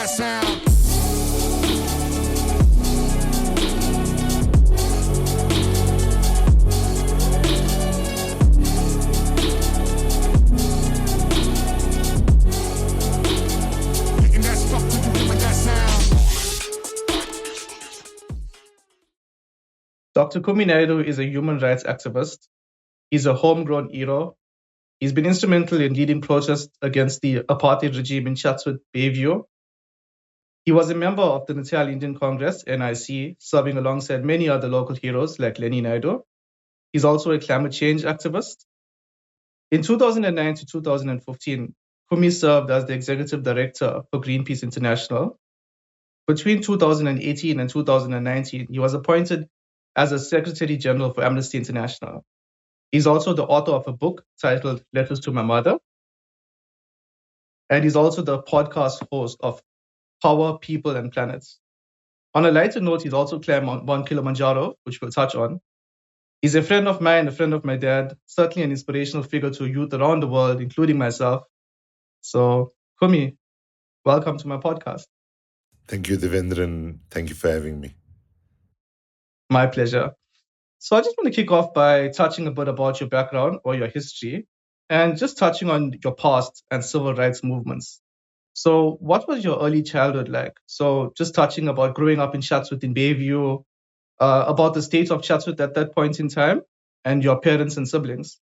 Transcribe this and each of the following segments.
that sound. Getting that stuff to you with that sound. Dr. Kumi Naidoo is a human rights activist. He's a homegrown hero. He's been instrumental in leading protests against the apartheid regime in Chatsworth, Bayview. He was a member of the Natal Indian Congress, NIC, serving alongside many other local heroes like Lenny Naidoo. He's also a climate change activist. In 2009 to 2015, Kumi served as the executive director for Greenpeace International. Between 2018 and 2019, he was appointed as a Secretary General for Amnesty International. He's also the author of a book titled Letters to My Mother. And he's also the podcast host of Power, People, and Planets. On a lighter note, he's also climbed Mount Kilimanjaro, which we'll touch on. He's a friend of mine, a friend of my dad, certainly an inspirational figure to youth around the world, including myself. So, Kumi, welcome to my podcast. Thank you, Devendra, and thank you for having me. My pleasure. So I just want to kick off by touching a bit about your background or your history, and just touching on your past and civil rights movements. So what was your early childhood like? So just touching about growing up in Chatsworth in Bayview, about the state of Chatsworth at that point in time, and your parents and siblings.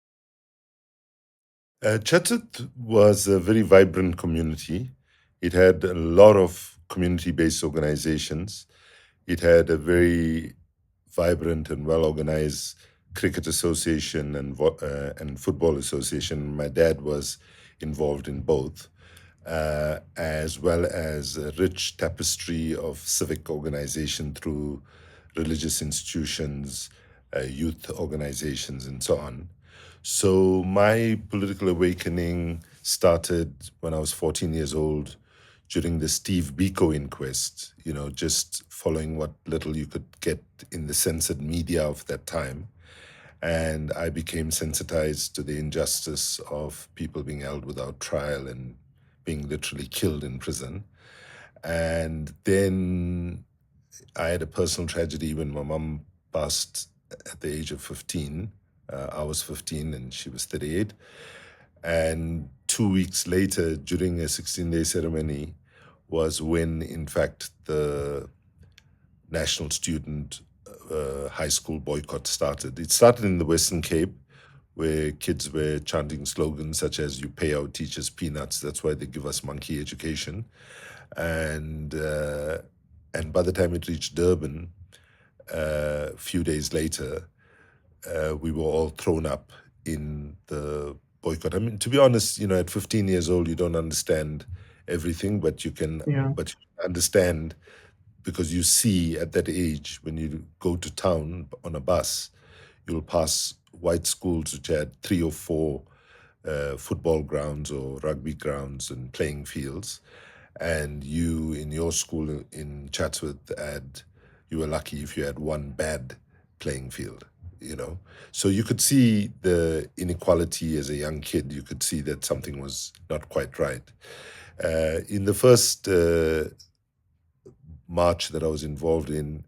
Chatsworth was a very vibrant community. It had a lot of community-based organizations. It had a very vibrant and well-organized cricket association and football association. My dad was involved in both, as well as a rich tapestry of civic organization through religious institutions, youth organizations, and so on. So my political awakening started when I was 14 years old during the Steve Biko inquest, just following what little you could get in the censored media of that time. And I became sensitized to the injustice of people being held without trial and being literally killed in prison. And then I had a personal tragedy when my mom passed at the age of 15. I was 15 and she was 38. And 2 weeks later, during a 16-day ceremony, was when, in fact, the National Student High School boycott started. It started in the Western Cape, where kids were chanting slogans such as, "You pay our teachers peanuts, that's why they give us monkey education." And by the time it reached Durban, a few days later, we were all thrown up in the boycott. I mean, to be honest, at 15 years old, you don't understand everything, but you can understand because you see at that age, when you go to town on a bus, you'll pass white schools which had 3 or 4 football grounds or rugby grounds and playing fields. And you, in your school in Chatsworth, you were lucky if you had one bad playing field. So you could see the inequality as a young kid. You could see that something was not quite right. In the first march that I was involved in,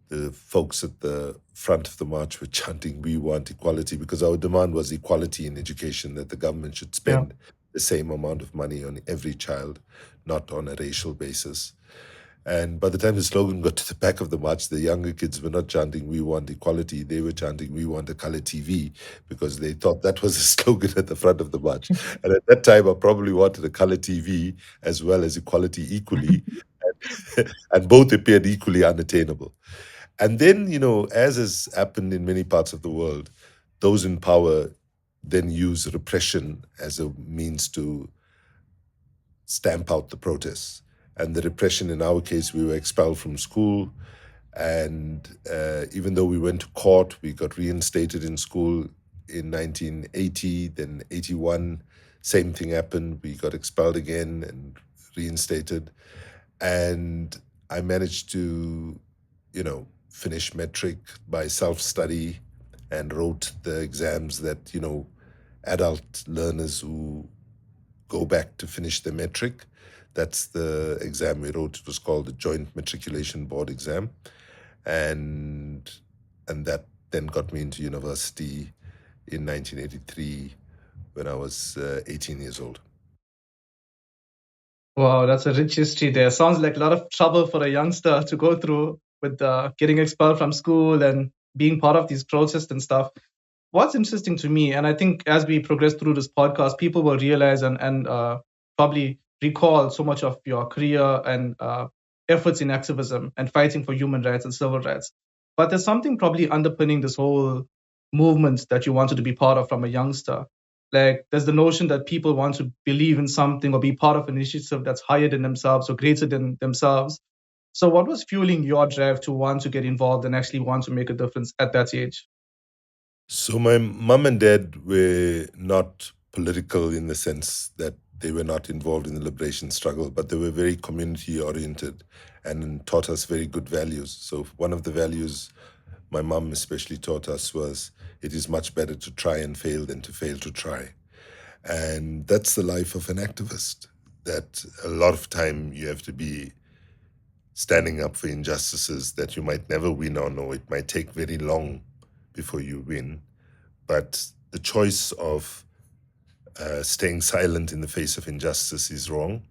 the folks at the front of the march were chanting, "We want equality," because our demand was equality in education, that the government should spend the same amount of money on every child, not on a racial basis. And by the time the slogan got to the back of the march, the younger kids were not chanting, "We want equality." They were chanting, "We want a color TV," because they thought that was the slogan at the front of the march. And at that time, I probably wanted a color TV as well as equality equally. And both appeared equally unattainable. And then, as has happened in many parts of the world, those in power then use repression as a means to stamp out the protests. And the repression, in our case, we were expelled from school. And even though we went to court, we got reinstated in school in 1980, then 81, same thing happened. We got expelled again and reinstated. And I managed to, finish metric by self-study and wrote the exams that, adult learners who go back to finish the metric, That's the exam we wrote. It was called the Joint Matriculation Board exam, and that then got me into university in 1983 when I was 18 years old. Wow, that's a rich history there. Sounds like a lot of trouble for a youngster to go through with getting expelled from school and being part of these protests and stuff. What's interesting to me, and I think as we progress through this podcast, people will realize and probably recall so much of your career and efforts in activism and fighting for human rights and civil rights. But there's something probably underpinning this whole movement that you wanted to be part of from a youngster. Like there's the notion that people want to believe in something or be part of an initiative that's higher than themselves or greater than themselves. So what was fueling your drive to want to get involved and actually want to make a difference at that age? So my mom and dad were not political in the sense that they were not involved in the liberation struggle, but they were very community oriented and taught us very good values. So one of the values my mom especially taught us was it is much better to try and fail than to fail to try. And that's the life of an activist, that a lot of time you have to be standing up for injustices that you might never win on, or it might take very long before you win. But the choice of staying silent in the face of injustice is wrong,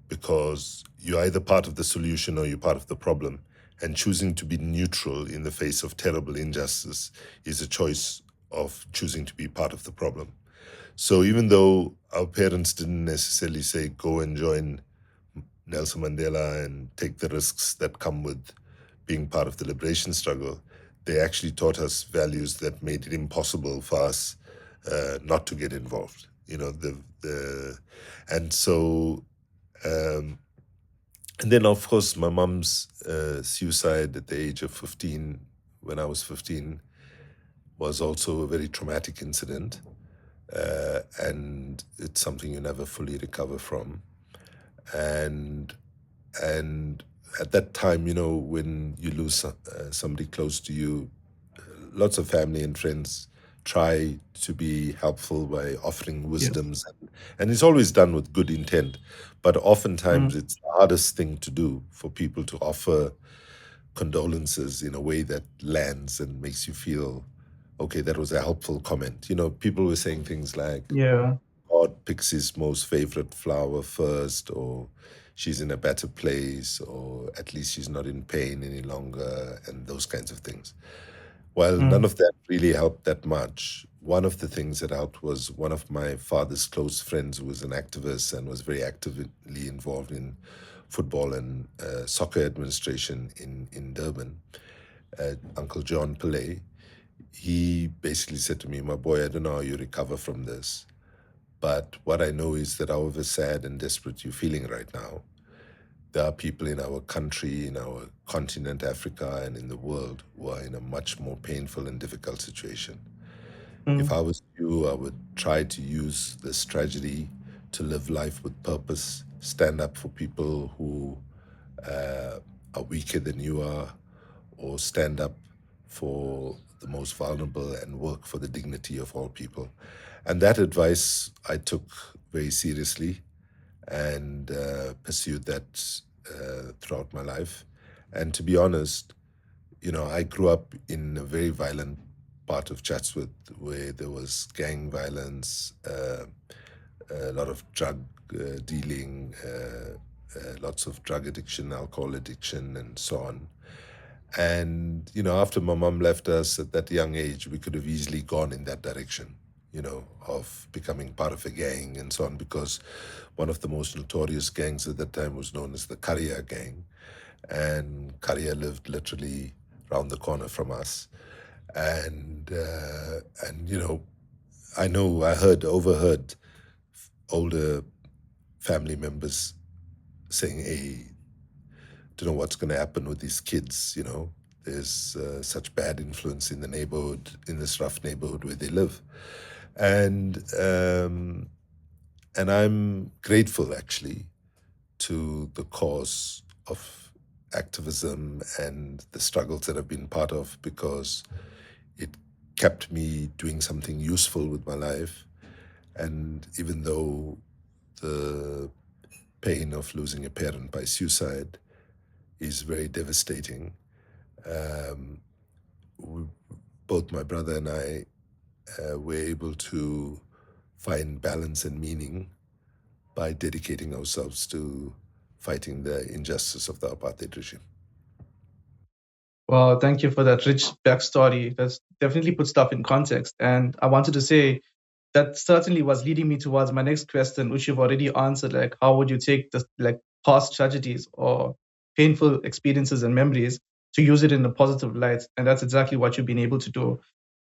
because you're either part of the solution or you're part of the problem. And choosing to be neutral in the face of terrible injustice is a choice of choosing to be part of the problem. So even though our parents didn't necessarily say, go and join Nelson Mandela and take the risks that come with being part of the liberation struggle, they actually taught us values that made it impossible for us not to get involved. And so, and then of course my mom's suicide at the age of 15, when I was 15, was also a very traumatic incident. And it's something you never fully recover from. And at that time, when you lose somebody close to you, lots of family and friends try to be helpful by offering wisdoms, and it's always done with good intent. But oftentimes it's the hardest thing to do, for people to offer condolences in a way that lands and makes you feel, okay, that was a helpful comment. People were saying things like, Yeah. God picks his most favorite flower first, or she's in a better place, or at least she's not in pain any longer, and those kinds of things. Well, none of that really helped that much. One of the things that helped was one of my father's close friends, who was an activist and was very actively involved in football and soccer administration in Durban, Uncle John Pillay. He basically said to me, my boy, I don't know how you recover from this, but what I know is that however sad and desperate you're feeling right now, there are people in our country, in our continent, Africa, and in the world who are in a much more painful and difficult situation. If I was you, I would try to use this tragedy to live life with purpose, stand up for people who are weaker than you are, or stand up for the most vulnerable and work for the dignity of all people. And that advice I took very seriously and pursued that throughout my life. And to be honest, I grew up in a very violent part of Chatsworth, where there was gang violence, a lot of drug dealing, lots of drug addiction, alcohol addiction, and so on. And, after my mom left us at that young age, we could have easily gone in that direction, of becoming part of a gang and so on, because one of the most notorious gangs at that time was known as the Carrier Gang. And Carrier lived literally around the corner from us. And I overheard older family members saying, hey, don't know what's going to happen with these kids, There's such bad influence in the neighborhood, in this rough neighborhood where they live. And I'm grateful, actually, to the cause of activism and the struggles that I've been part of, because it kept me doing something useful with my life. And even though the pain of losing a parent by suicide is very devastating. Both my brother and I were able to find balance and meaning by dedicating ourselves to fighting the injustice of the apartheid regime. Well, thank you for that rich backstory. That's definitely put stuff in context. And I wanted to say that certainly was leading me towards my next question, which you've already answered. Like, how would you take the past tragedies or painful experiences and memories to use it in a positive light? And that's exactly what you've been able to do,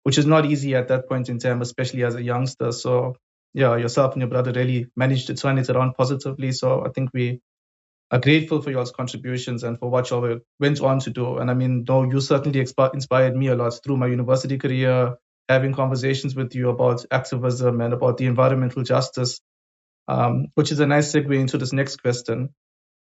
which is not easy at that point in time, especially as a youngster. So yeah, yourself and your brother really managed to turn it around positively. So I think we are grateful for y'all's contributions and for what y'all went on to do. And I mean, though you certainly inspired me a lot through my university career, having conversations with you about activism and about the environmental justice, which is a nice segue into this next question.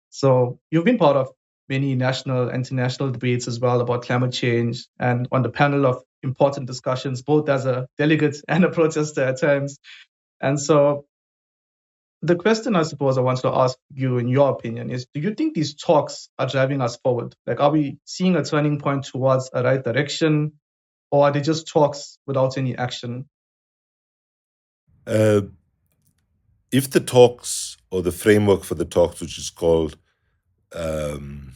So you've been part of many national and international debates as well about climate change and on the panel of important discussions, both as a delegate and a protester at times. And so the question I suppose I want to ask you, in your opinion, is do you think these talks are driving us forward? Like, are we seeing a turning point towards a right direction, or are they just talks without any action? If the talks or the framework for the talks, which is called the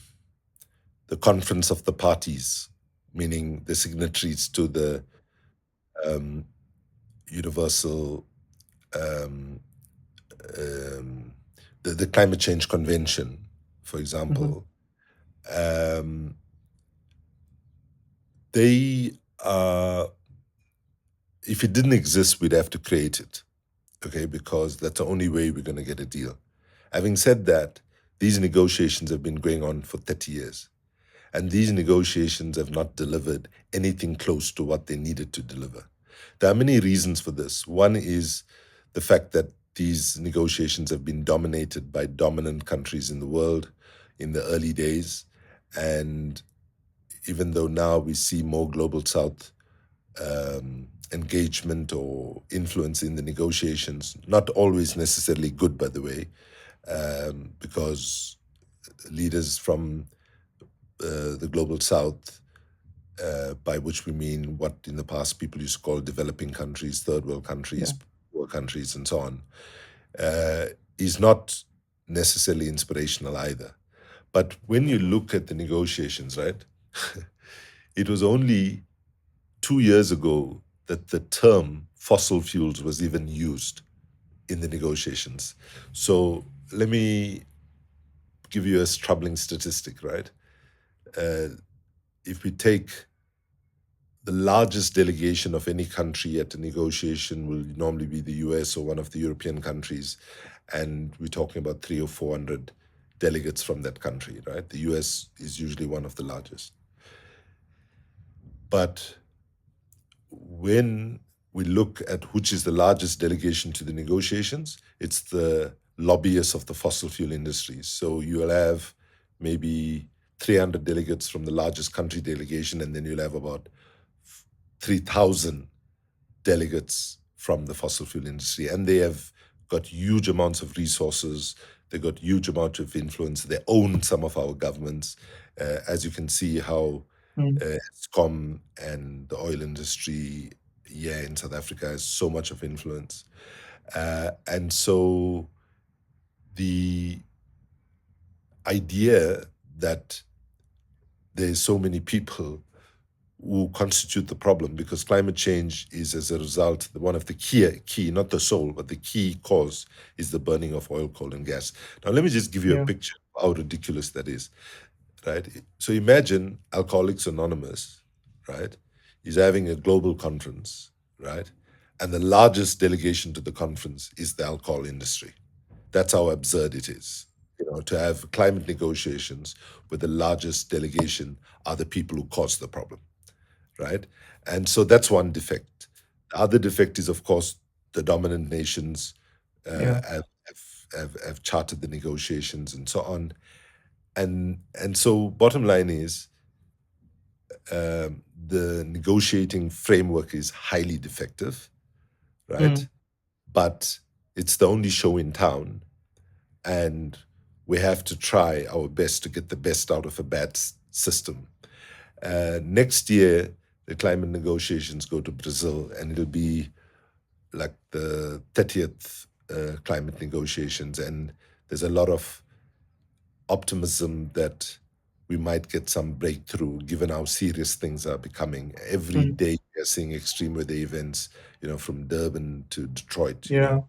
Conference of the Parties, meaning the signatories to the Universal, the Climate Change Convention, for example, they are, if it didn't exist, we'd have to create it, okay, because that's the only way we're going to get a deal. Having said that, these negotiations have been going on for 30 years. And these negotiations have not delivered anything close to what they needed to deliver. There are many reasons for this. One is the fact that these negotiations have been dominated by dominant countries in the world in the early days. And even though now we see more global South engagement or influence in the negotiations, not always necessarily good, by the way, because leaders from the global South, by which we mean what in the past people used to call developing countries, third world countries, poor countries, and so on, is not necessarily inspirational either. But when you look at the negotiations, right, it was only 2 years ago that the term fossil fuels was even used in the negotiations. So let me give you a troubling statistic, right? If we take the largest delegation of any country at a negotiation will normally be the US or one of the European countries, and we're talking about 300 or 400 delegates from that country, right? The US is usually one of the largest. But when we look at which is the largest delegation to the negotiations, it's the lobbyists of the fossil fuel industries. So you'll have maybe 300 delegates from the largest country delegation, and then you'll have about 3,000 delegates from the fossil fuel industry. And they have got huge amounts of resources. They've got huge amounts of influence. They own some of our governments. As you can see how Eskom and the oil industry here in South Africa has so much of influence. And so the idea that there's so many people who constitute the problem, because climate change is, as a result, one of the key, not the sole, but the key cause is the burning of oil, coal, and gas. Now, let me just give you a picture of how ridiculous that is, right? So imagine Alcoholics Anonymous, right, is having a global conference, right? And the largest delegation to the conference is the alcohol industry. That's how absurd it is. To have climate negotiations where the largest delegation are the people who caused the problem. Right? And so that's one defect. The other defect is, of course, the dominant nations have chartered the negotiations and so on. And so bottom line is the negotiating framework is highly defective, right? But it's the only show in town. and we have to try our best to get the best out of a bad system. Next year, the climate negotiations go to Brazil, and it'll be like the 30th climate negotiations, and there's a lot of optimism that we might get some breakthrough given how serious things are becoming. Every Mm. day we're seeing extreme weather events, from Durban to Detroit, Yeah.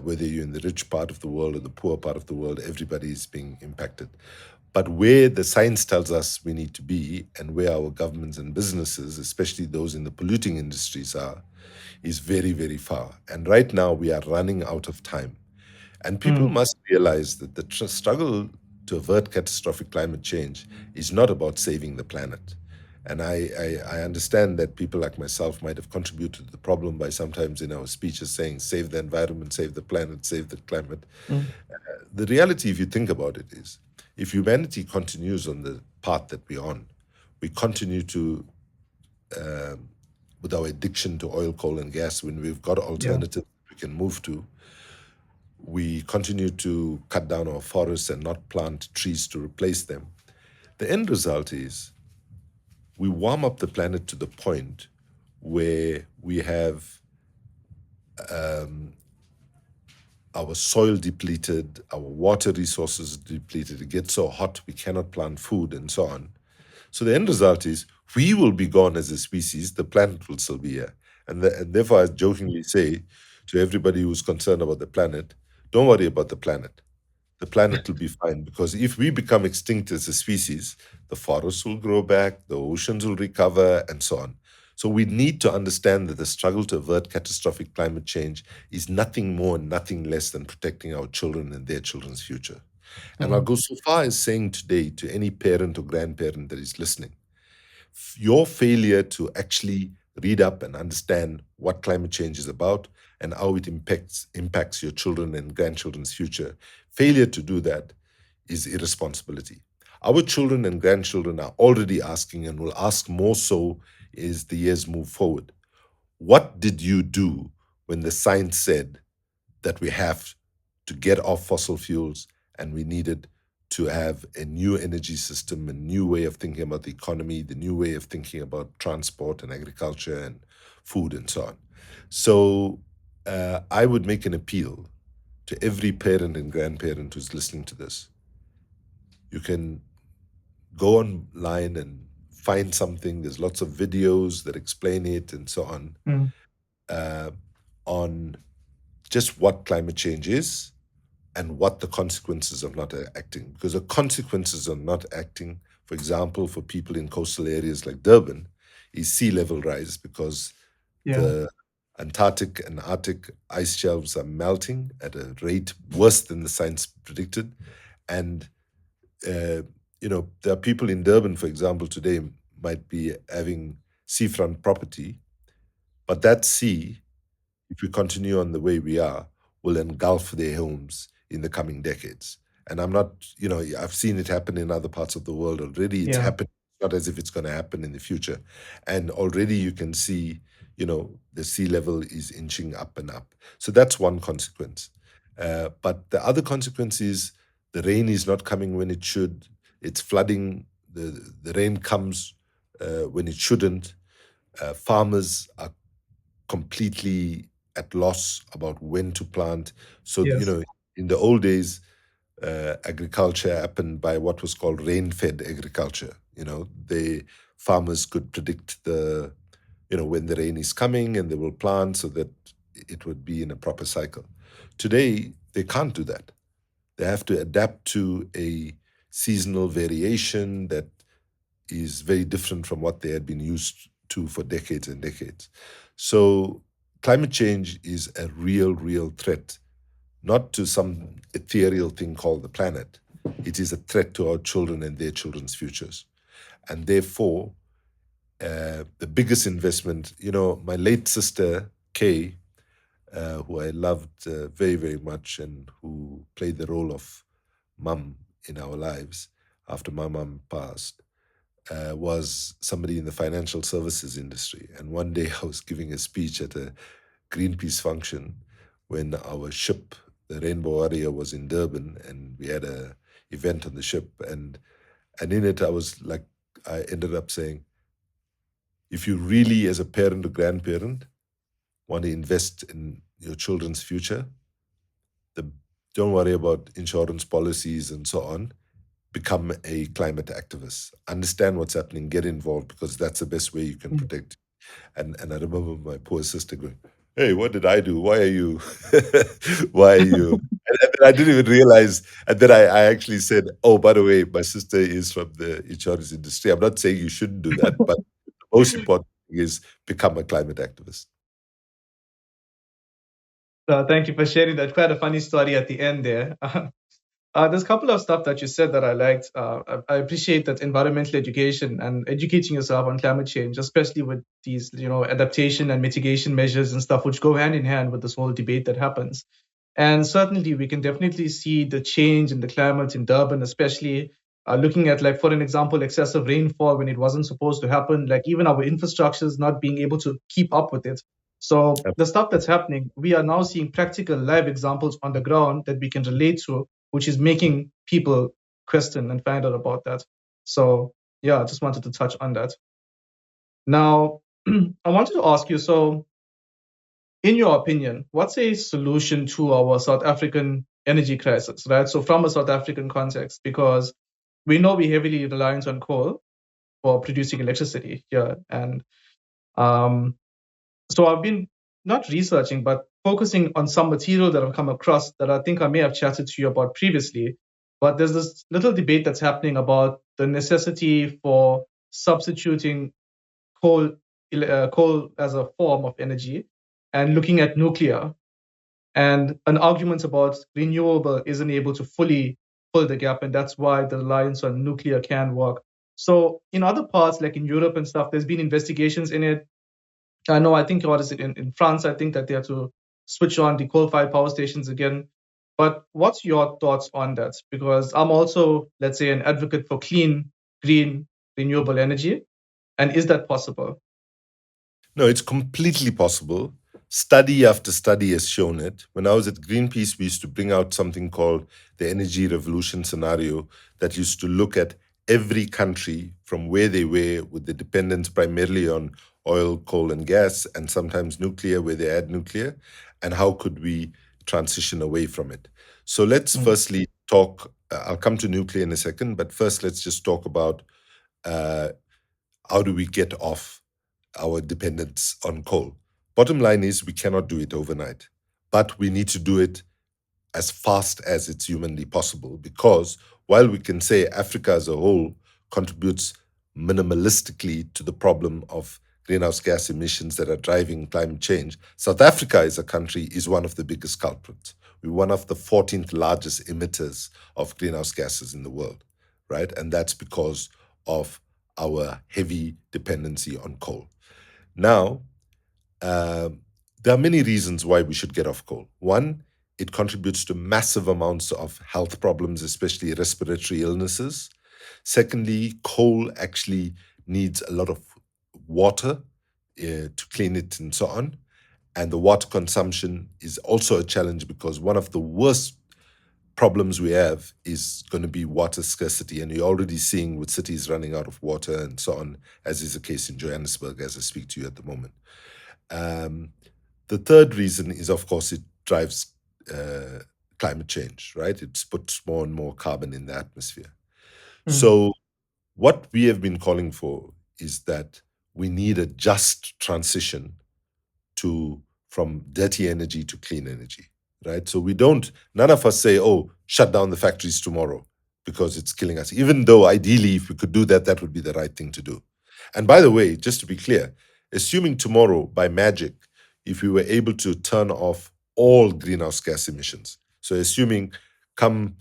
whether you're in the rich part of the world or the poor part of the world, everybody is being impacted. But where the science tells us we need to be, and where our governments and businesses, especially those in the polluting industries, are, is very, very far. And right now we are running out of time. And people Mm. must realize that the struggle to avert catastrophic climate change is not about saving the planet. And I understand that people like myself might have contributed to the problem by sometimes in our speeches saying, save the environment, save the planet, save the climate. Mm. The reality, if you think about it, is if humanity continues on the path that we're on, we continue to, with our addiction to oil, coal, and gas, when we've got Yeah. alternatives we can move to, we continue to cut down our forests and not plant trees to replace them. The end result is we warm up the planet to the point where we have our soil depleted, our water resources depleted. It gets so hot we cannot plant food and so on. So the end result is we will be gone as a species, the planet will still be here. And therefore, I jokingly say to everybody who's concerned about the planet, don't worry about the planet. The planet will be fine, because if we become extinct as a species, the forests will grow back, the oceans will recover, and so on. So we need to understand that the struggle to avert catastrophic climate change is nothing more and nothing less than protecting our children and their children's future. And I'll Mm. go so far as saying today to any parent or grandparent that is listening, your failure to actually read up and understand what climate change is about and how it impacts your children and grandchildren's future, failure to do that is irresponsibility. Our children and grandchildren are already asking, and will ask more so as the years move forward, what did you do when the science said that we have to get off fossil fuels and we needed to have a new energy system, a new way of thinking about the economy, the new way of thinking about transport and agriculture and food and so on. So I would make an appeal to every parent and grandparent who's listening to this. You can go online and find something. There's lots of videos that explain it and so on, Mm. on just what climate change is and what the consequences of not acting. Because the consequences of not acting, for example, for people in coastal areas like Durban, is sea level rise, because Yeah. the Antarctic and Arctic ice shelves are melting at a rate worse than the science predicted. And, there are people in Durban, for example, today might be having seafront property, but that sea, if we continue on the way we are, will engulf their homes in the coming decades. And I'm not, I've seen it happen in other parts of the world already. It's Yeah. happened, not as if it's going to happen in the future. And already you can see, the sea level is inching up and up. So that's one consequence. But the other consequence is the rain is not coming when it should. It's flooding. The rain comes when it shouldn't. Farmers are completely at loss about when to plant. So, Yes. in the old days, agriculture happened by what was called rain-fed agriculture. The farmers could predict when the rain is coming, and they will plant so that it would be in a proper cycle. Today, they can't do that. They have to adapt to a seasonal variation that is very different from what they had been used to for decades and decades. So climate change is a real, real threat, not to some ethereal thing called the planet. It is a threat to our children and their children's futures. And therefore, the biggest investment, my late sister, Kay, who I loved very, very much, and who played the role of mum in our lives after my mum passed, was somebody in the financial services industry. And one day I was giving a speech at a Greenpeace function when our ship the Rainbow Warrior was in Durban, and we had a event on the ship, and in it I ended up saying, if you really, as a parent or grandparent, want to invest in your children's future, the, don't worry about insurance policies and so on. Become a climate activist. Understand what's happening. Get involved, because that's the best way you can Mm. protect. And I remember my poor sister going, "Hey, what did I do? Why are you? Why are you?" And then I didn't even realize. And then I actually said, "Oh, by the way, my sister is from the insurance industry. I'm not saying you shouldn't do that, but the most important thing is become a climate activist." Thank you for sharing that. Quite a funny story at the end there. There's a couple of stuff that you said that I liked. I appreciate that environmental education and educating yourself on climate change, especially with these, adaptation and mitigation measures and stuff, which go hand in hand with this whole debate that happens. And certainly, we can definitely see the change in the climate in Durban, especially looking at, like, for an example, excessive rainfall when it wasn't supposed to happen, like even our infrastructures not being able to keep up with it. So the stuff that's happening, we are now seeing practical live examples on the ground that we can relate to, which is making people question and find out about that. So yeah, I just wanted to touch on that. Now, I wanted to ask you, so in your opinion, what's a solution to our South African energy crisis, right? So from a South African context, because we know we're heavily reliant on coal for producing electricity here. And so I've been not researching, but focusing on some material that I've come across that I think I may have chatted to you about previously. But there's this little debate that's happening about the necessity for substituting coal as a form of energy and looking at nuclear, and an argument about renewable isn't able to fully fill the gap, and that's why the reliance on nuclear can work. So in other parts, like in Europe and stuff, there's been investigations in it. I think, what is it, in France, I think that they have to switch on the coal-fired power stations again. But what's your thoughts on that? Because I'm also, let's say, an advocate for clean, green, renewable energy. And is that possible? No, it's completely possible. Study after study has shown it. When I was at Greenpeace, we used to bring out something called the energy revolution scenario that used to look at every country from where they were, with the dependence primarily on oil, coal, and gas, and sometimes nuclear, where they had nuclear, and how could we transition away from it. So let's Mm. firstly talk, I'll come to nuclear in a second, but first let's just talk about uh, how do we get off our dependence on coal. Bottom line is we cannot do it overnight, but we need to do it as fast as it's humanly possible, because while we can say Africa as a whole contributes minimalistically to the problem of greenhouse gas emissions that are driving climate change, South Africa as a country is one of the biggest culprits. We're one of the 14th largest emitters of greenhouse gases in the world, right? And that's because of our heavy dependency on coal. Now, there are many reasons why we should get off coal. One, it contributes to massive amounts of health problems, especially respiratory illnesses. Secondly, coal actually needs a lot of water to clean it and so on. And the water consumption is also a challenge, because one of the worst problems we have is going to be water scarcity. And you're already seeing with cities running out of water and so on, as is the case in Johannesburg as I speak to you at the moment. Um, the third reason is, of course, it drives climate change, right? It puts more and more carbon in the atmosphere. Mm. So, what we have been calling for is that we need a just transition to from dirty energy to clean energy, right? So none of us say, oh, shut down the factories tomorrow because it's killing us. Even though ideally, if we could do that, that would be the right thing to do. And by the way, just to be clear, assuming tomorrow by magic, if we were able to turn off all greenhouse gas emissions, so assuming come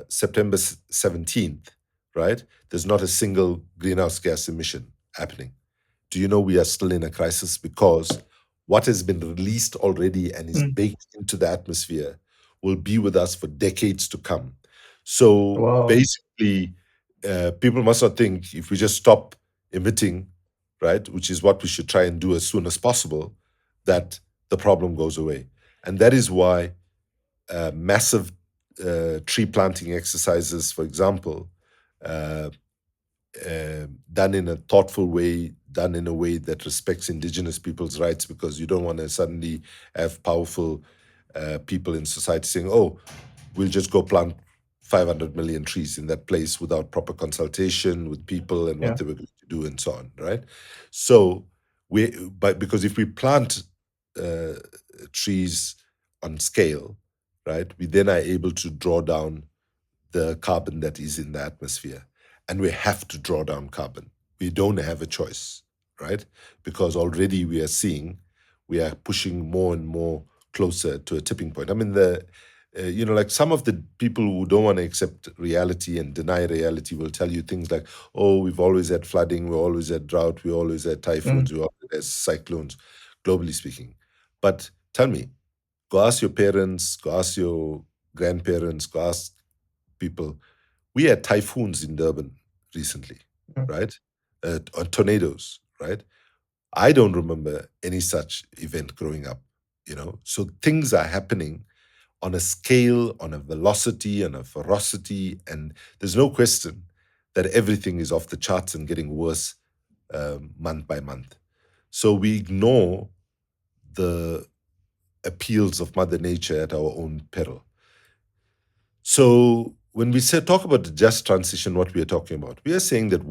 September 17th, right, there's not a single greenhouse gas emission happening. Do you know we are still in a crisis? Because what has been released already and is Mm. baked into the atmosphere will be with us for decades to come. So Wow. basically, people must not think if we just stop emitting, right, which is what we should try and do as soon as possible, that the problem goes away. And that is why massive tree planting exercises, for example, uh, done in a thoughtful way, done in a way that respects indigenous people's rights, because you don't want to suddenly have powerful people in society saying, oh, we'll just go plant 500 million trees in that place without proper consultation with people and Yeah. what they were going to do and so on, right? So because if we plant uh, trees on scale, right, we then are able to draw down the carbon that is in the atmosphere. And we have to draw down carbon. We don't have a choice, right? Because already we are seeing we are pushing more and more closer to a tipping point. I mean, like some of the people who don't want to accept reality and deny reality will tell you things like, oh, we've always had flooding, we always had drought, we always had typhoons, we always had cyclones, globally speaking. But tell me, go ask your parents, go ask your grandparents, go ask people. We had typhoons in Durban recently, Mm. right? Tornadoes, right? I don't remember any such event growing up, So things are happening on a scale, on a velocity, on a ferocity, and there's no question that everything is off the charts and getting worse month by month. So we ignore the appeals of Mother Nature at our own peril. So when we talk about the just transition, what we are talking about, we are saying that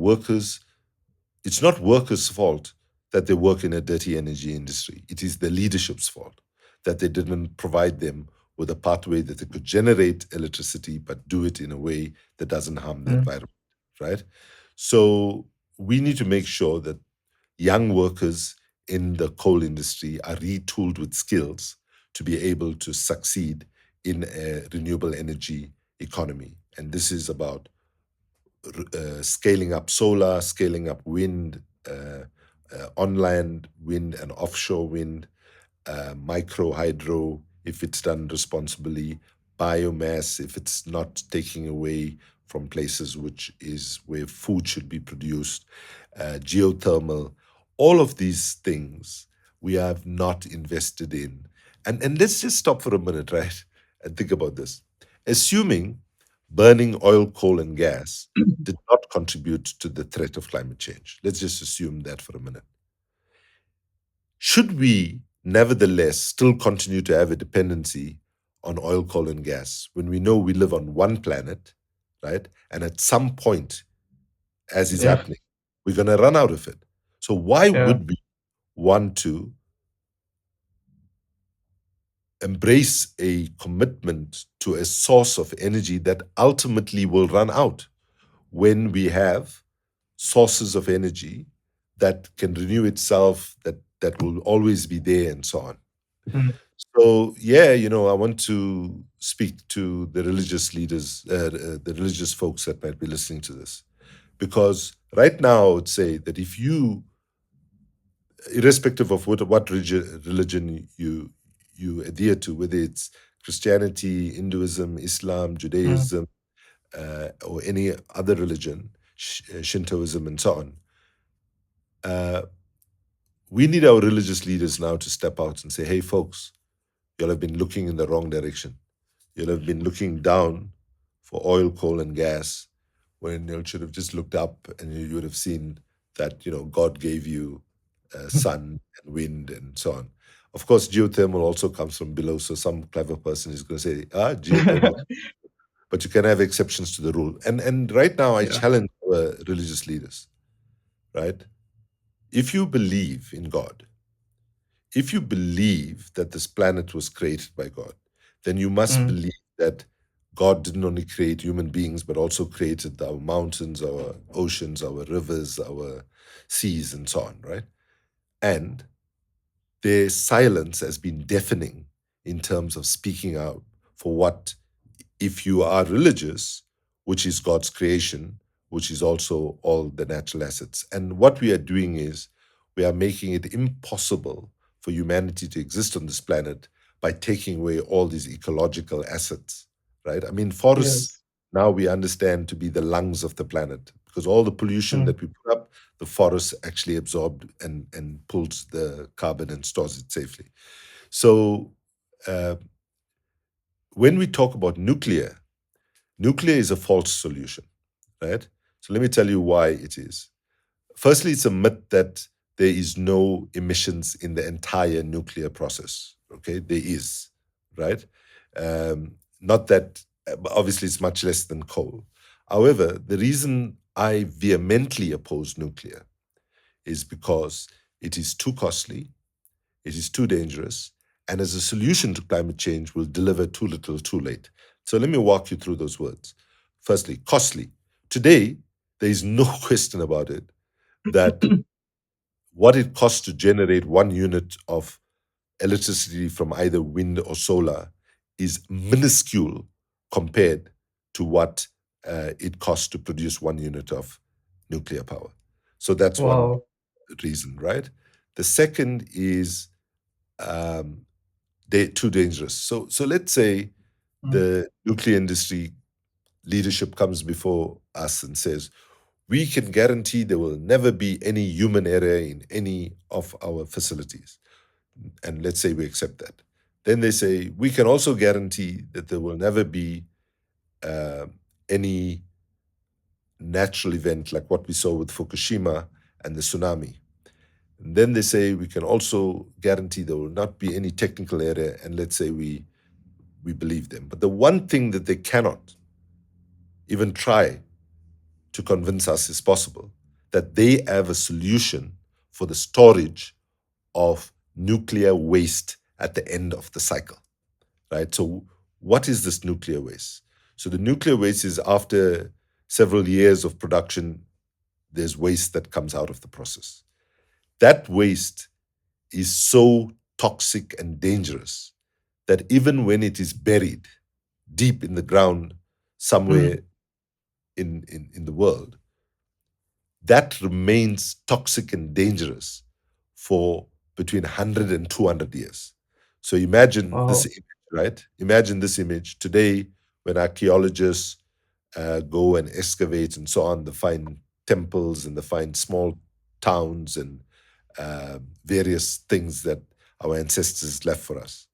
it's not workers' fault that they work in a dirty energy industry. It is the leadership's fault that they didn't provide them with a pathway that they could generate electricity, but do it in a way that doesn't harm the environment, right? So we need to make sure that young workers in the coal industry are retooled with skills to be able to succeed in a renewable energy economy. And this is about scaling up solar, scaling up wind, on-land wind and offshore wind, micro hydro, if it's done responsibly, biomass, if it's not taking away from places which is where food should be produced, geothermal, all of these things we have not invested in. And let's just stop for a minute, right? And think about this. Assuming burning oil, coal, and gas did not contribute to the threat of climate change. Let's just assume that for a minute. Should we nevertheless still continue to have a dependency on oil, coal, and gas when we know we live on one planet, right? And at some point, as is Yeah. happening, we're going to run out of it. So why Yeah. would we want to embrace a commitment to a source of energy that ultimately will run out when we have sources of energy that can renew itself, that will always be there, and so on? Mm. So yeah, I want to speak to the religious leaders, the religious folks that might be listening to this, because right now I would say that if you, irrespective of what religion you adhere to, whether it's Christianity, Hinduism, Islam, Mm. Judaism, or any other religion, Shintoism, and so on, we need our religious leaders now to step out and say, hey, folks, you'll have been looking in the wrong direction. You'll have been looking down for oil, coal, and gas when you should have just looked up and you would have seen that, God gave you sun and wind and so on. Of course, geothermal also comes from below. So some clever person is going to say, geothermal. But you can have exceptions to the rule. And right now, I Yeah. challenge religious leaders, right? If you believe in God, if you believe that this planet was created by God, then you must believe that God didn't only create human beings, but also created our mountains, our oceans, our rivers, our seas, and so on, right? And their silence has been deafening in terms of speaking out for what, if you are religious, which is God's creation, which is also all the natural assets. And what we are doing is we are making it impossible for humanity to exist on this planet by taking away all these ecological assets, right? I mean, forests Yes. now we understand to be the lungs of the planet, because all the pollution Mm. that we put up, the forest actually absorbed and pulls the carbon and stores it safely. So, uh, when we talk about nuclear is a false solution, right? So let me tell you why it is. Firstly, it's a myth that there is no emissions in the entire nuclear process. Okay, there is, right? Not that, obviously, it's much less than coal. However, the reason I vehemently oppose nuclear is because it is too costly, it is too dangerous, and as a solution to climate change, will deliver too little, too late. So let me walk you through those words. Firstly, costly. Today, there is no question about it that what it costs to generate 1 unit of electricity from either wind or solar is minuscule compared to what it costs to produce 1 unit of nuclear power. So that's one Wow. reason, right? The second is they're too dangerous. So let's say Mm. the nuclear industry leadership comes before us and says, we can guarantee there will never be any human error in any of our facilities. And let's say we accept that. Then they say, we can also guarantee that there will never be any natural event like what we saw with Fukushima and the tsunami. And then they say, we can also guarantee there will not be any technical error. And let's say we believe them. But the one thing that they cannot even try to convince us is possible, that they have a solution for the storage of nuclear waste at the end of the cycle, right? So what is this nuclear waste? So the nuclear waste is after several years of production, there's waste that comes out of the process. That waste is so toxic and dangerous that even when it is buried deep in the ground somewhere in the world, that remains toxic and dangerous for between 100 and 200 years. So imagine this Wow. image, right? Imagine this image. Today, when archaeologists go and excavate and so on, they find temples and they find small towns and various things that our ancestors left for us.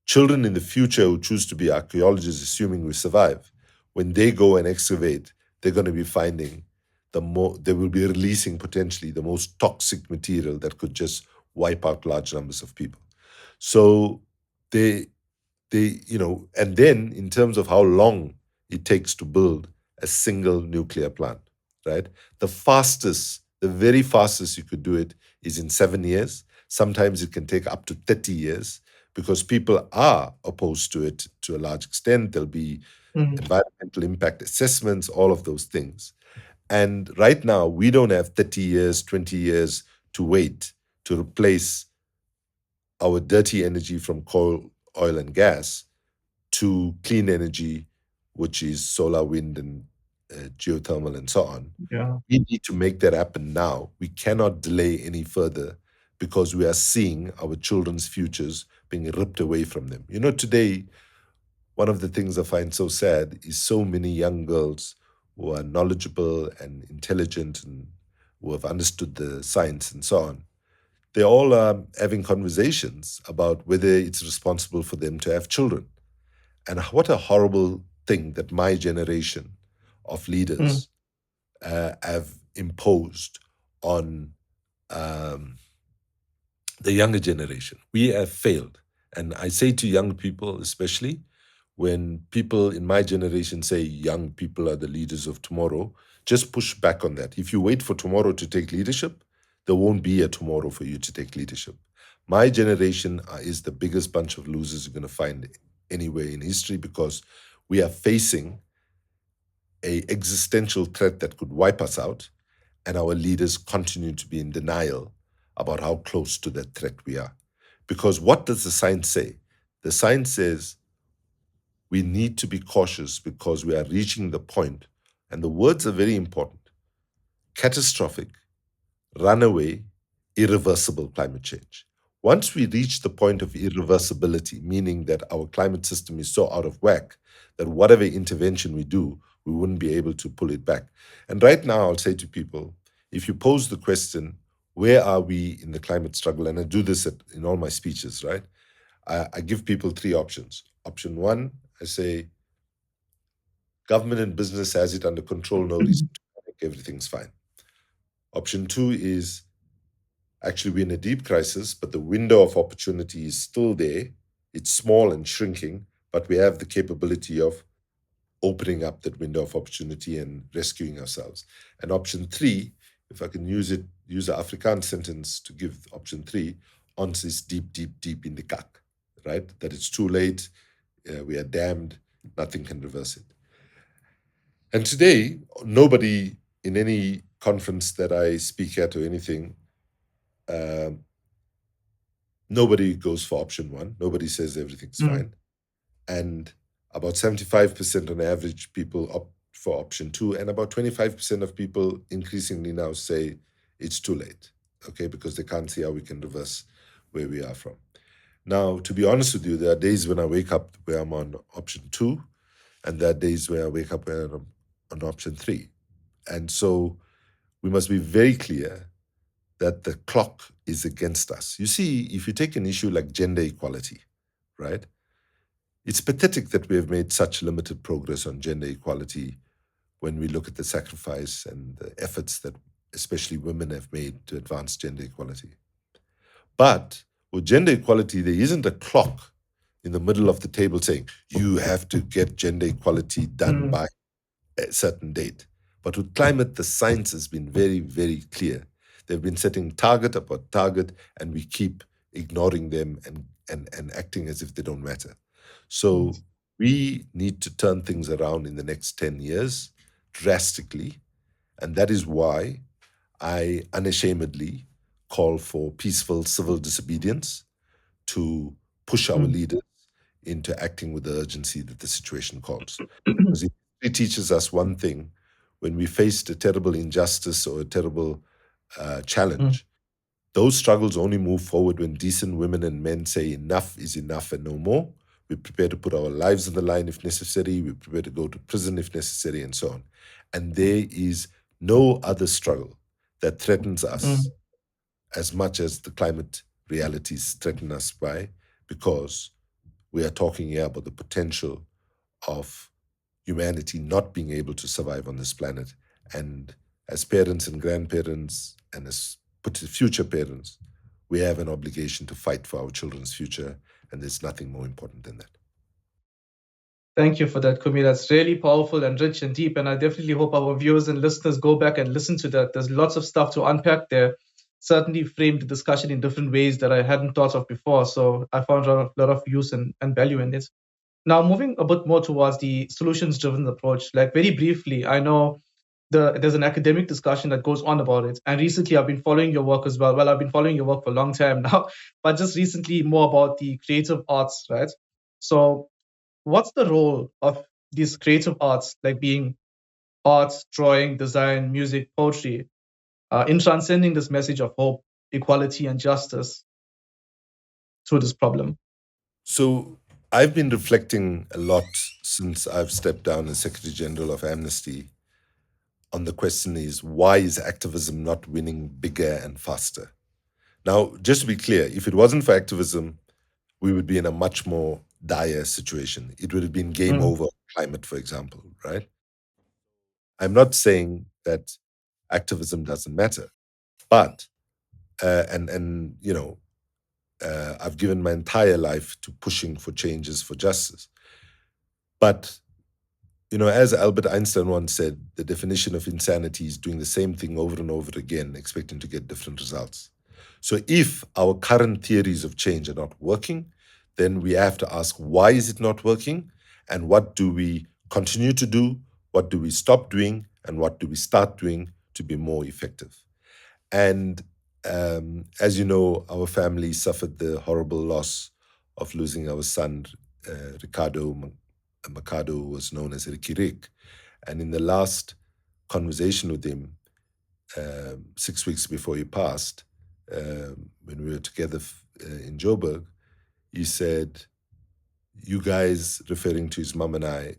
Children in the future who choose to be archaeologists, assuming we survive, when they go and excavate, they're going to be finding they will be releasing potentially the most toxic material that could just wipe out large numbers of people. So they and then in terms of how long it takes to build a single nuclear plant, right? The very fastest you could do it is in 7 years. Sometimes it can take up to 30 years because people are opposed to it to a large extent. There'll be Mm. environmental impact assessments, all of those things. And right now, we don't have 30 years, 20 years to wait to replace our dirty energy from coal, oil, and gas to clean energy, which is solar, wind, and geothermal, and so on. Yeah. We need to make that happen now. We cannot delay any further because we are seeing our children's futures being ripped away from them. You know, today, one of the things I find so sad is so many young girls who are knowledgeable and intelligent and who have understood the science and so on. They're all having conversations about whether it's responsible for them to have children. And what a horrible thing that my generation of Mm. leaders have imposed on um, the younger generation. We have failed. And I say to young people, especially when people in my generation say young people are the leaders of tomorrow, just push back on that. If you wait for tomorrow to take leadership, there won't be a tomorrow for you to take leadership. My generation is the biggest bunch of losers you're going to find anywhere in history because we are facing a existential threat that could wipe us out, and our leaders continue to be in denial about how close to that threat we are. Because what does the science say? The science says we need to be cautious because we are reaching the point, and the words are very important: catastrophic, runaway, irreversible climate change. Once we reach the point of irreversibility, meaning that our climate system is so out of whack that whatever intervention we do, we wouldn't be able to pull it back. And right now, I'll say to people, if you pose the question, where are we in the climate struggle? And I do this in all my speeches, right? I give people three options. Option one, I say, government and business has it under control, no reason to panic, everything's fine. Option two is, actually, we're in a deep crisis, but the window of opportunity is still there. It's small and shrinking, but we have the capability of opening up that window of opportunity and rescuing ourselves. And option three, if I can use an Afrikaans sentence to give option three, ons is deep, deep, deep in the kak, right? That it's too late, we are damned, nothing can reverse it. And today, nobody in any conference that I speak at or anything, nobody goes for option one. Nobody says everything's fine. And about 75% on average people opt for option two, and about 25% of people increasingly now say it's too late, okay, because they can't see how we can reverse where we are from. Now, to be honest with you, there are days when I wake up where I'm on option two, and there are days where I wake up where I'm on option three. And so we must be very clear that the clock is against us. You see, if you take an issue like gender equality, right? It's pathetic that we have made such limited progress on gender equality when we look at the sacrifice and the efforts that especially women have made to advance gender equality. But with gender equality, there isn't a clock in the middle of the table saying, you have to get gender equality done by a certain date. But with climate, the science has been very, very clear. They've been setting target upon target, and we keep ignoring them and acting as if they don't matter. So we need to turn things around in the next 10 years drastically. And that is why I unashamedly call for peaceful civil disobedience to push our leaders into acting with the urgency that the situation calls. Because it teaches us one thing: when we faced a terrible injustice or a terrible challenge, those struggles only move forward when decent women and men say enough is enough and no more. We're prepared to put our lives on the line if necessary. We're prepared to go to prison if necessary, and so on. And there is no other struggle that threatens us as much as the climate realities threaten us by, because we are talking here about the potential of humanity not being able to survive on this planet. And as parents and grandparents and as future parents, we have an obligation to fight for our children's future, and there's nothing more important than that. Thank you for that, Kumi. That's really powerful and rich and deep, and I definitely hope our viewers and listeners go back and listen to that. There's lots of stuff to unpack there. Certainly framed the discussion in different ways that I hadn't thought of before, so I found a lot of use and value in it. Now, moving a bit more towards the solutions-driven approach, like very briefly, I know there's an academic discussion that goes on about it. And recently I've been following your work as well. Well, I've been following your work for a long time now, but just recently more about the creative arts, right? So what's the role of these creative arts, like being arts, drawing, design, music, poetry, in transcending this message of hope, equality, and justice through this problem? So I've been reflecting a lot since I've stepped down as Secretary General of Amnesty on the question is, why is activism not winning bigger and faster? Now, just to be clear, if it wasn't for activism, we would be in a much more dire situation. It would have been game over on climate, for example, right? I'm not saying that activism doesn't matter, but, I've given my entire life to pushing for changes for justice. But, as Albert Einstein once said, the definition of insanity is doing the same thing over and over again, expecting to get different results. So if our current theories of change are not working, then we have to ask, why is it not working? And what do we continue to do? What do we stop doing? And what do we start doing to be more effective? And as you know, our family suffered the horrible loss of losing our son, Ricardo Mercado, who was known as Ricky Rick. And in the last conversation with him, 6 weeks before he passed, when we were together in Joburg, he said, you guys, referring to his mom and I,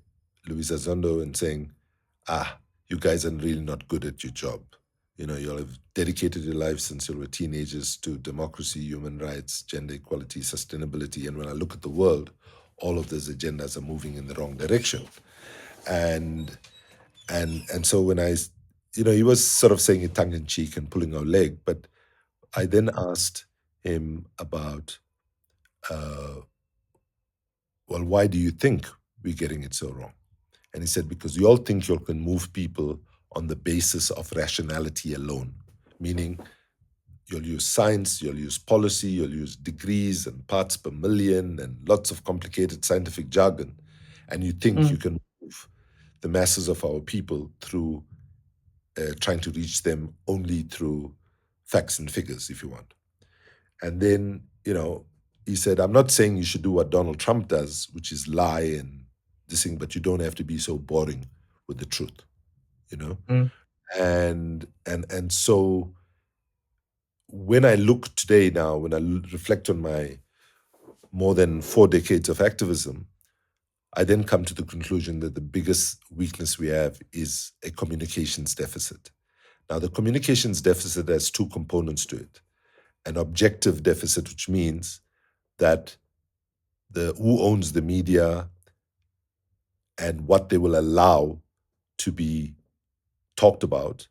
Luisa Zondo, and saying, you guys are really not good at your job. You all have dedicated your lives since you were teenagers to democracy, human rights, gender equality, sustainability. And when I look at the world, all of those agendas are moving in the wrong direction. And so when he was sort of saying it tongue in cheek and pulling our leg, but I then asked him about, well, why do you think we're getting it so wrong? And he said, because you all think you can move people on the basis of rationality alone, meaning you'll use science, you'll use policy, you'll use degrees and parts per million and lots of complicated scientific jargon. And you think you can move the masses of our people through trying to reach them only through facts and figures, if you want. And then, he said, I'm not saying you should do what Donald Trump does, which is lie and this thing, but you don't have to be so boring with the truth, Mm. And so when I look today now, when I reflect on my more than 4 decades of activism, I then come to the conclusion that the biggest weakness we have is a communications deficit. Now, the communications deficit has 2 components to it. An objective deficit, which means that who owns the media and what they will allow to be talked about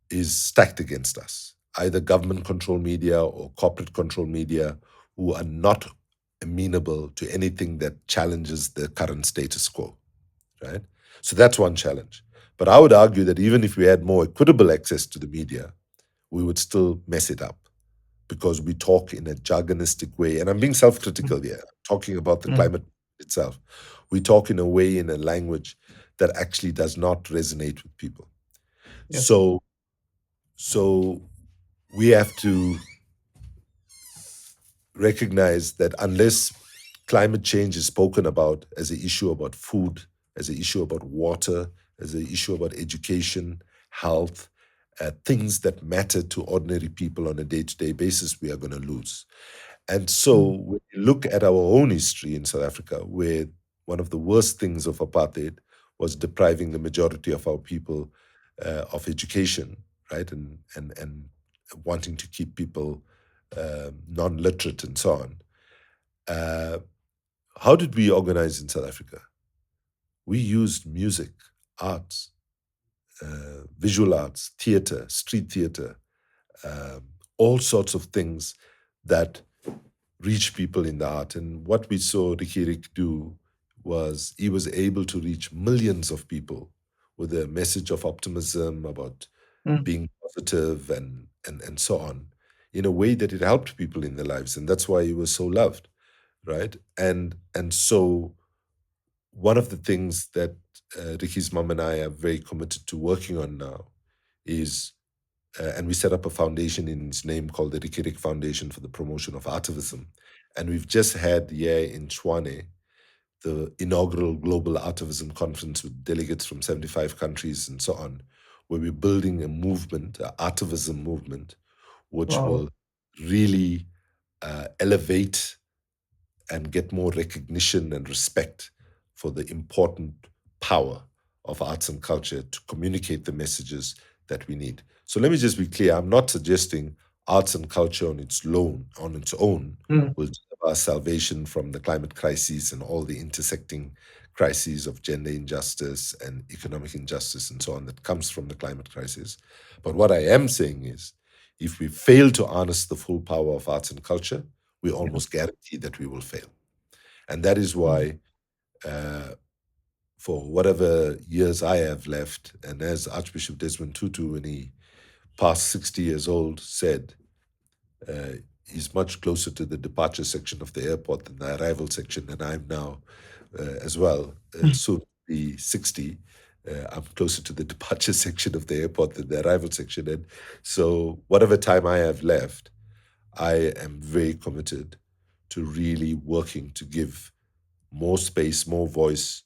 is stacked against us. Either government controlled media or corporate controlled media who are not amenable to anything that challenges the current status quo, right? So that's one challenge. But I would argue that even if we had more equitable access to the media, we would still mess it up because we talk in a jargonistic way. And I'm being self-critical here, talking about the climate itself. We talk in a way, in a language that actually does not resonate with people. Yes. So we have to recognize that unless climate change is spoken about as an issue about food, as an issue about water, as an issue about education, health, things that matter to ordinary people on a day-to-day basis, we are going to lose. And so when you look at our own history in South Africa, where one of the worst things of apartheid was depriving the majority of our people of education, right, and wanting to keep people non-literate and so on. How did we organize in South Africa? We used music, arts, visual arts, theater, street theater, all sorts of things that reach people in the art. And what we saw Ricky Rick do was he was able to reach millions of people with a message of optimism about being positive and so on, in a way that it helped people in their lives. And that's why he was so loved, right? And so one of the things that Ricky's mom and I are very committed to working on now is, and we set up a foundation in his name called the Ricky Rick Foundation for the Promotion of Activism. And we've just had here in Tshwane the inaugural Global Activism Conference with delegates from 75 countries and so on, where we're building a movement, an activism movement, which will really elevate and get more recognition and respect for the important power of arts and culture to communicate the messages that we need. So let me just be clear, I'm not suggesting arts and culture on its own will give our salvation from the climate crises and all the intersecting crises of gender injustice and economic injustice and so on that comes from the climate crisis. But what I am saying is, if we fail to harness the full power of arts and culture, we almost guarantee that we will fail. And that is why, for whatever years I have left, and as Archbishop Desmond Tutu, when he passed 60 years old, said, he's much closer to the departure section of the airport than the arrival section, and I'm now as well, soon be 60. I'm closer to the departure section of the airport than the arrival section. And so whatever time I have left, I am very committed to really working to give more space, more voice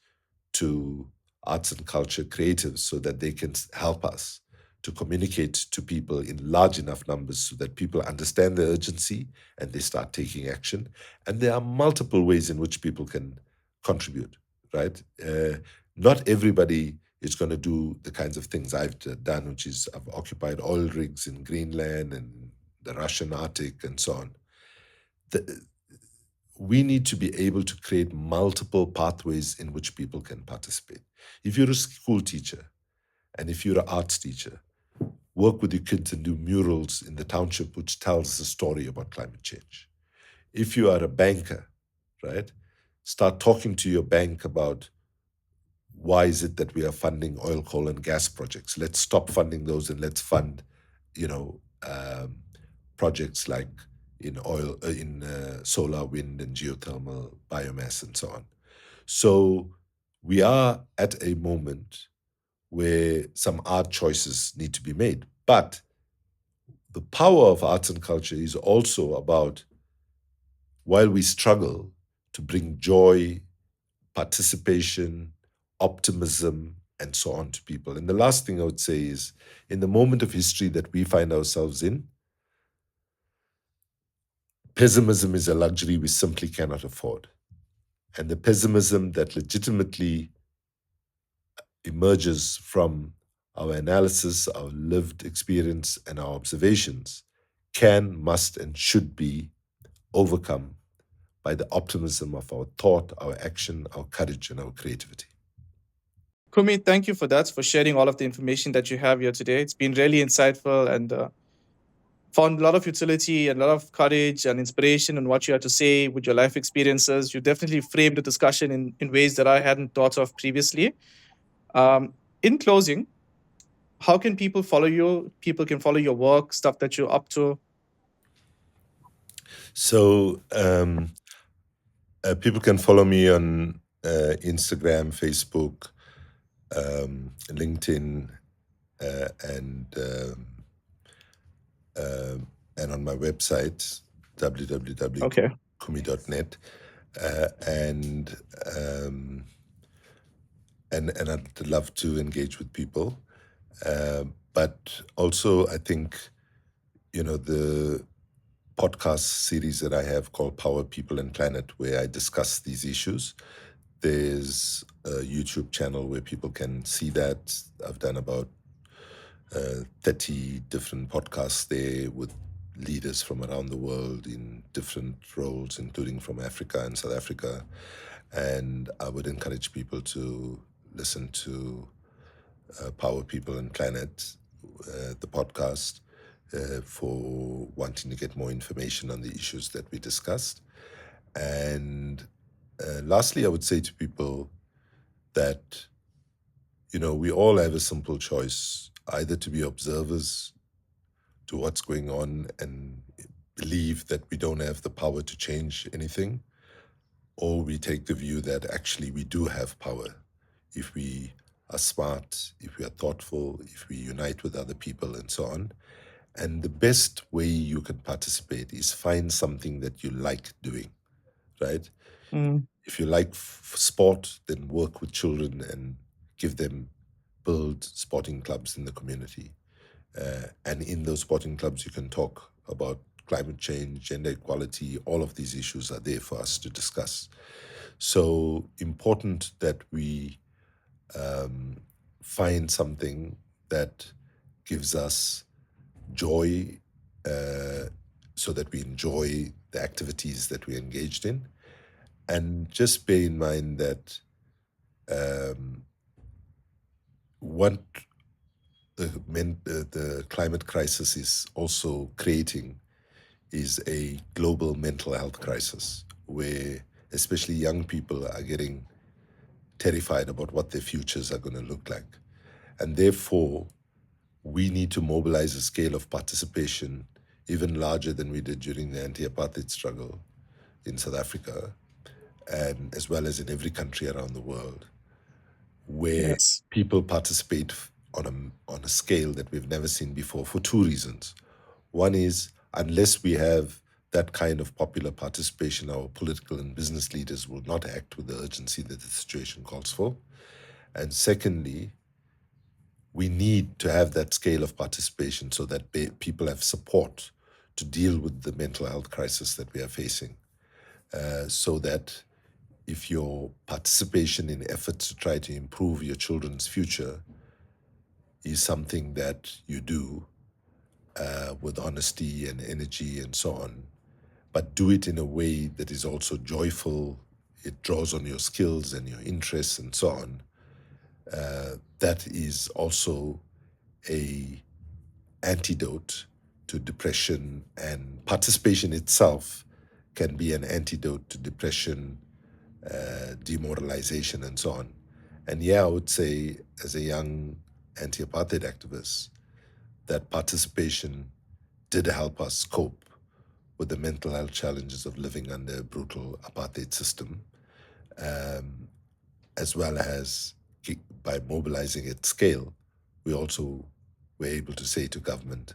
to arts and culture creatives so that they can help us to communicate to people in large enough numbers so that people understand the urgency and they start taking action. And there are multiple ways in which people can contribute, right? Not everybody is going to do the kinds of things I've done, which is I've occupied oil rigs in Greenland and the Russian Arctic and so on. we need to be able to create multiple pathways in which people can participate. If you're a school teacher and if you're an arts teacher, work with your kids and do murals in the township which tells the story about climate change. If you are a banker, right, start talking to your bank about why is it that we are funding oil, coal, and gas projects. Let's stop funding those and let's fund, projects like in oil, solar, wind, and geothermal, biomass, and so on. So we are at a moment where some art choices need to be made. But the power of arts and culture is also about, while we struggle to bring joy, participation, optimism, and so on to people. And the last thing I would say is, in the moment of history that we find ourselves in, pessimism is a luxury we simply cannot afford. And the pessimism that legitimately emerges from our analysis, our lived experience, and our observations can, must, and should be overcome by the optimism of our thought, our action, our courage, and our creativity. Kumi, thank you for that, for sharing all of the information that you have here today. It's been really insightful and found a lot of utility and a lot of courage and inspiration in what you had to say with your life experiences. You definitely framed the discussion in ways that I hadn't thought of previously. In closing, how can people follow you? People can follow your work, stuff that you're up to. So people can follow me on Instagram, Facebook, LinkedIn, and on my website, www.kumi.net. And I'd love to engage with people. But also, I think, the podcast series that I have called Power, People, and Planet, where I discuss these issues. There's a YouTube channel where people can see that. I've done about 30 different podcasts there with leaders from around the world in different roles, including from Africa and South Africa. And I would encourage people to listen to Power, People, and Planet, the podcast, for wanting to get more information on the issues that we discussed. And lastly, I would say to people that, we all have a simple choice, either to be observers to what's going on and believe that we don't have the power to change anything, or we take the view that actually we do have power if we are smart, if we are thoughtful, if we unite with other people, and so on. And the best way you can participate is find something that you like doing, right? If you like sport, then work with children and build sporting clubs in the community. And in those sporting clubs, you can talk about climate change, gender equality, all of these issues are there for us to discuss. So important that we find something that gives us joy, so that we enjoy the activities that we're engaged in. And just bear in mind that what the climate crisis is also creating is a global mental health crisis, where especially young people are getting terrified about what their futures are going to look like. And therefore, we need to mobilize a scale of participation even larger than we did during the anti-apartheid struggle in South Africa, and as well as in every country around the world, where people participate on a scale that we've never seen before for two reasons. One is, unless we have that kind of popular participation, our political and business leaders will not act with the urgency that the situation calls for. And secondly, we need to have that scale of participation so that people have support to deal with the mental health crisis that we are facing. So that if your participation in efforts to try to improve your children's future is something that you do with honesty and energy and so on, but do it in a way that is also joyful. It draws on your skills and your interests and so on. That is also a antidote to depression, and participation itself can be an antidote to depression, demoralization, and so on. And yeah, I would say, as a young anti-apartheid activist, that participation did help us cope with the mental health challenges of living under a brutal apartheid system, as well as by mobilizing at scale, we also were able to say to government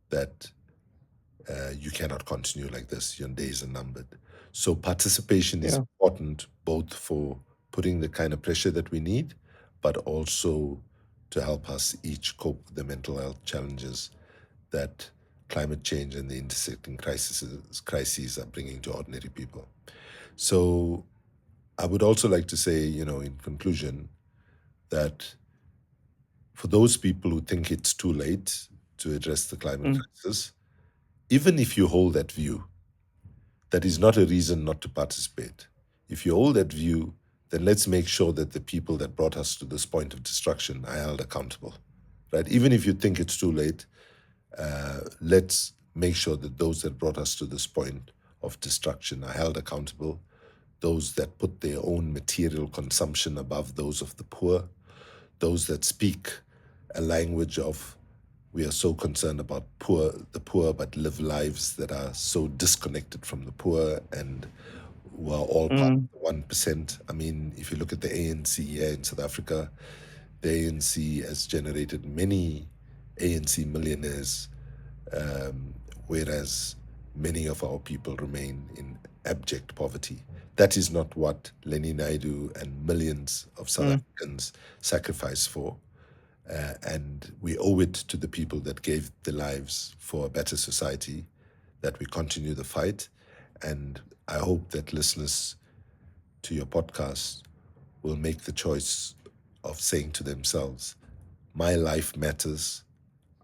that you cannot continue like this, your days are numbered. So participation is important, both for putting the kind of pressure that we need, but also to help us each cope with the mental health challenges that climate change and the intersecting crises are bringing to ordinary people. So I would also like to say, in conclusion, that for those people who think it's too late to address the climate crisis, even if you hold that view, that is not a reason not to participate. If you hold that view, then let's make sure that the people that brought us to this point of destruction are held accountable, right? Even if you think it's too late, let's make sure that those that brought us to this point of destruction are held accountable. Those that put their own material consumption above those of the poor, those that speak a language of we are so concerned about the poor, but live lives that are so disconnected from the poor and who are all part of the 1%. I mean, if you look at the ANC here in South Africa, the ANC has generated many ANC millionaires, whereas many of our people remain in abject poverty. That is not what Lenny Naidoo and millions of South Africans sacrificed for. And we owe it to the people that gave their lives for a better society that we continue the fight. And I hope that listeners to your podcast will make the choice of saying to themselves, my life matters,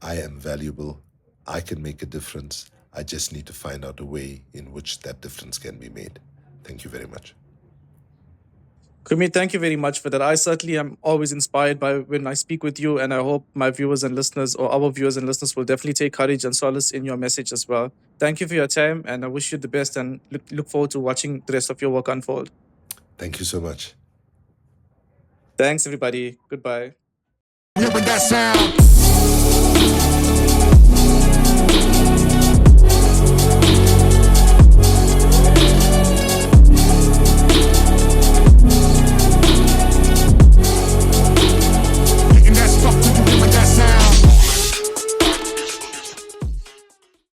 I am valuable, I can make a difference, I just need to find out a way in which that difference can be made. Thank you very much. Kumi, thank you very much for that. I certainly am always inspired by when I speak with you, and I hope my viewers and listeners, or our viewers and listeners, will definitely take courage and solace in your message as well. Thank you for your time, and I wish you the best, and look forward to watching the rest of your work unfold. Thank you so much. Thanks, everybody. Goodbye. Hearing that sound.